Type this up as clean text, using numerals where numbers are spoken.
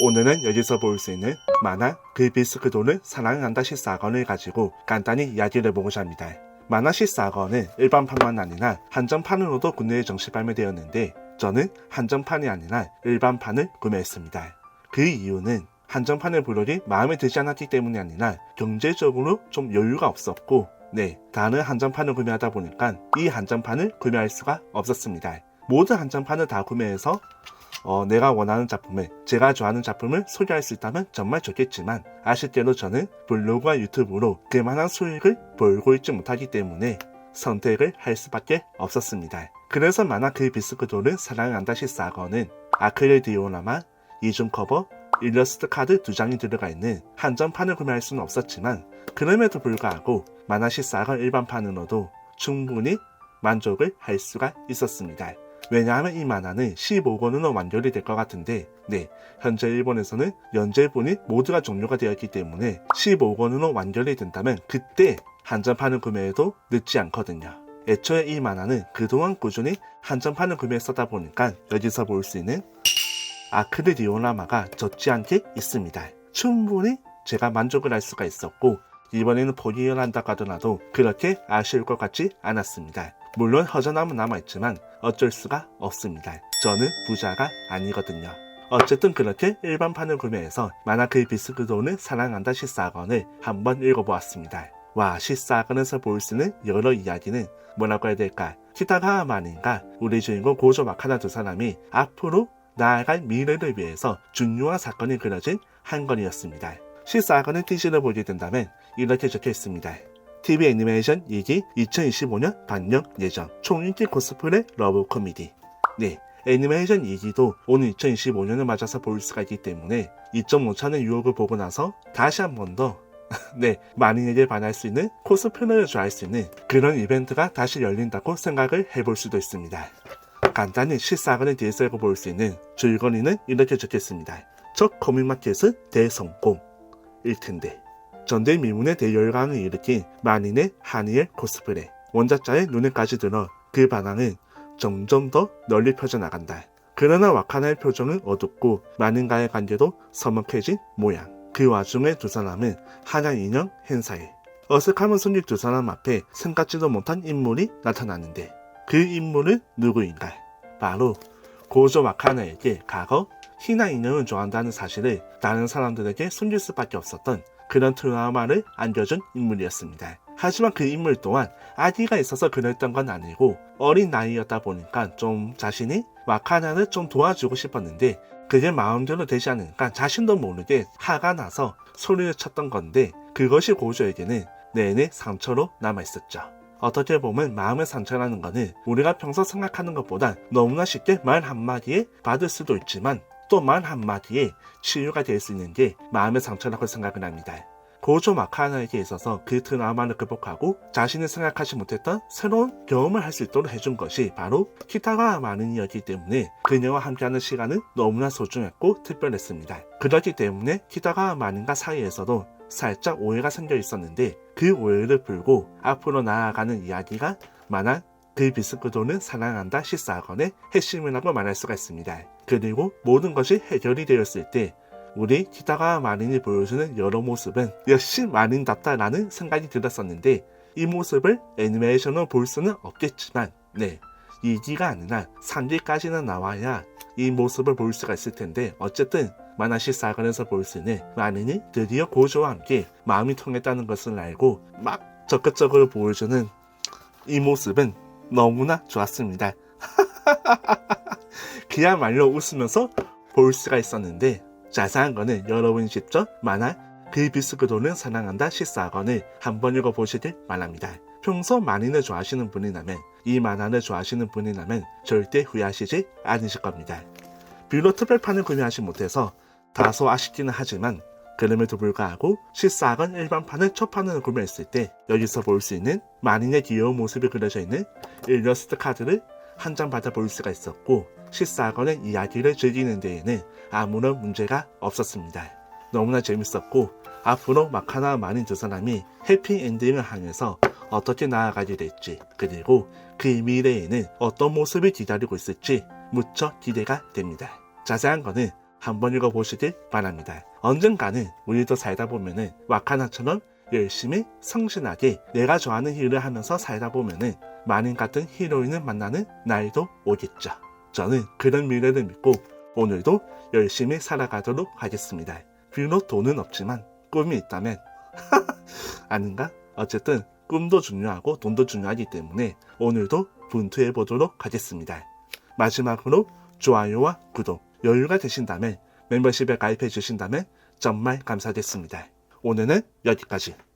오늘은 여기서 볼 수 있는 만화 그 비스크도를 사랑한다 14권을 가지고 간단히 이야기를 해보고자 합니다. 만화 14권은 일반판만 아니라 한정판으로도 국내에 정식 발매되었는데 저는 한정판이 아니라 일반판을 구매했습니다. 그 이유는 한정판의 부록이 마음에 들지 않았기 때문이 아니라 경제적으로 좀 여유가 없었고 다른 한정판을 구매하다 보니까 이 한정판을 구매할 수가 없었습니다. 모든 한정판을 다 구매해서 내가 원하는 작품을, 제가 좋아하는 작품을 소개할 수 있다면 정말 좋겠지만 아쉽게도 저는 블로그와 유튜브로 그만한 수익을 벌고 있지 못하기 때문에 선택을 할 수밖에 없었습니다. 그래서 만화 그 비스크도를 사랑한다 14권은 아크릴 디오라마, 이중 커버, 일러스트 카드 2장이 들어가 있는 한정판을 구매할 수는 없었지만 그럼에도 불구하고 만화 14권 일반판으로도 충분히 만족을 할 수가 있었습니다. 왜냐하면 이 만화는 15권으로 완결이 될 것 같은데 현재 일본에서는 연재분이 모두가 종료가 되었기 때문에 15권으로 완결이 된다면 그때 한정판을 구매해도 늦지 않거든요. 애초에 이 만화는 그동안 꾸준히 한정판을 구매했었다 보니까 여기서 볼 수 있는 아크릴 디오라마가 적지 않게 있습니다. 충분히 제가 만족을 할 수가 있었고 이번에는 포기를 한다고 하더라도 그렇게 아쉬울 것 같지 않았습니다. 물론 허전함은 남아있지만 어쩔 수가 없습니다. 저는 부자가 아니거든요. 어쨌든 그렇게 일반판을 구매해서 만화 그 비스크도를 사랑한다 14권을 한번 읽어보았습니다. 와, 14권에서 볼 수 있는 여러 이야기는 뭐라고 해야 될까? 키타가와 마린과 우리 주인공 고조 마카나 두 사람이 앞으로 나아갈 미래를 위해서 중요한 사건이 그려진 한 권이었습니다. 14권의 티저를 보게 된다면 이렇게 적혀 있습니다. TV 애니메이션 2기 2025년 방영 예정 총인기 코스프레 러브 코미디. 애니메이션 2기도 오늘 2025년을 맞아서 볼 수가 있기 때문에 2.5차는 유혹을 보고 나서 다시 한 번 더 마린에게 반할 수 있는 코스프레를 좋아할 수 있는 그런 이벤트가 다시 열린다고 생각을 해볼 수도 있습니다. 간단히 14권에 대해서 읽어볼 수 있는 줄거리는 이렇게 적혔습니다. 첫 코믹마켓은 대성공일 텐데 전대미문의 대열강을 일으킨 마린의 하니엘 코스프레. 원작자의 눈에까지 들어 그 반항은 점점 더 널리 펴져나간다. 그러나 와카나의 표정은 어둡고 마린과의 관계도 서먹해진 모양. 그 와중에 두 사람은 한양 인형 행사에 어색함은 숨길 두 사람 앞에 생각지도 못한 인물이 나타나는데 그 인물은 누구인가? 바로 고조 와카나에게 과거 희나 인형을 좋아한다는 사실을 다른 사람들에게 숨길 수밖에 없었던 그런 트라우마를 안겨준 인물이었습니다. 하지만 그 인물 또한 아기가 있어서 그랬던 건 아니고 어린 나이였다 보니까 좀 자신이 와카나를 좀 도와주고 싶었는데 그게 마음대로 되지 않으니까 자신도 모르게 화가 나서 소리를 쳤던 건데 그것이 고조에게는 내내 상처로 남아있었죠. 어떻게 보면 마음의 상처라는 거는 우리가 평소 생각하는 것보다 너무나 쉽게 말 한마디에 받을 수도 있지만 또 말 한마디에 치유가 될 수 있는 게 마음의 상처라고 생각을 합니다. 고조 마카나에게 있어서 그 트라우마를 극복하고 자신이 생각하지 못했던 새로운 경험을 할 수 있도록 해준 것이 바로 키타가와 마린이었기 때문에 그녀와 함께하는 시간은 너무나 소중했고 특별했습니다. 그렇기 때문에 키타가와 마린과 사이에서도 살짝 오해가 생겨 있었는데 그 오해를 풀고 앞으로 나아가는 이야기가 만화 그 비스크도는 사랑한다 14권의 핵심이라고 말할 수가 있습니다. 그리고 모든 것이 해결이 되었을 때 우리 키타가와 마린이 보여주는 여러 모습은 역시 마린답다라는 생각이 들었었는데 이 모습을 애니메이션으로 볼 수는 없겠지만 2기가 아니라 3기까지는 나와야 이 모습을 볼 수가 있을 텐데 어쨌든 만화 14권에서 볼 수 있는 마린이 드디어 고조와 함께 마음이 통했다는 것을 알고 막 적극적으로 보여주는 이 모습은 너무나 좋았습니다. 그야말로 웃으면서 볼 수가 있었는데 자세한 거는 여러분이 직접 만화 그 비스크도는 사랑한다 14권을 한번 읽어보시길 바랍니다. 평소 마린을 좋아하시는 분이라면 이 만화를 좋아하시는 분이라면 절대 후회하시지 않으실 겁니다. 비록 특별판을 구매하지 못해서 다소 아쉽기는 하지만 그럼에도 불구하고 14권 일반판을 첫판으로 구매했을 때 여기서 볼 수 있는 마린의 귀여운 모습이 그려져 있는 일러스트 카드를 한 장 받아볼 수가 있었고 14권의 이야기를 즐기는 데에는 아무런 문제가 없었습니다. 너무나 재밌었고 앞으로 마카나와 마린 두 사람이 해피엔딩을 향해서 어떻게 나아가게 될지 그리고 그 미래에는 어떤 모습이 기다리고 있을지 무척 기대가 됩니다. 자세한 거는 한번 읽어보시길 바랍니다. 언젠가는 우리도 살다 보면은 와카나처럼 열심히 성실하게 내가 좋아하는 일을 하면서 살다 보면은 마린 같은 히로인을 만나는 날도 오겠죠. 저는 그런 미래를 믿고 오늘도 열심히 살아가도록 하겠습니다. 비록 돈은 없지만 꿈이 있다면 아닌가? 어쨌든 꿈도 중요하고 돈도 중요하기 때문에 오늘도 분투해 보도록 하겠습니다. 마지막으로 좋아요와 구독, 여유가 되신다면 멤버십에 가입해 주신다면 정말 감사하겠습니다. 오늘은 여기까지.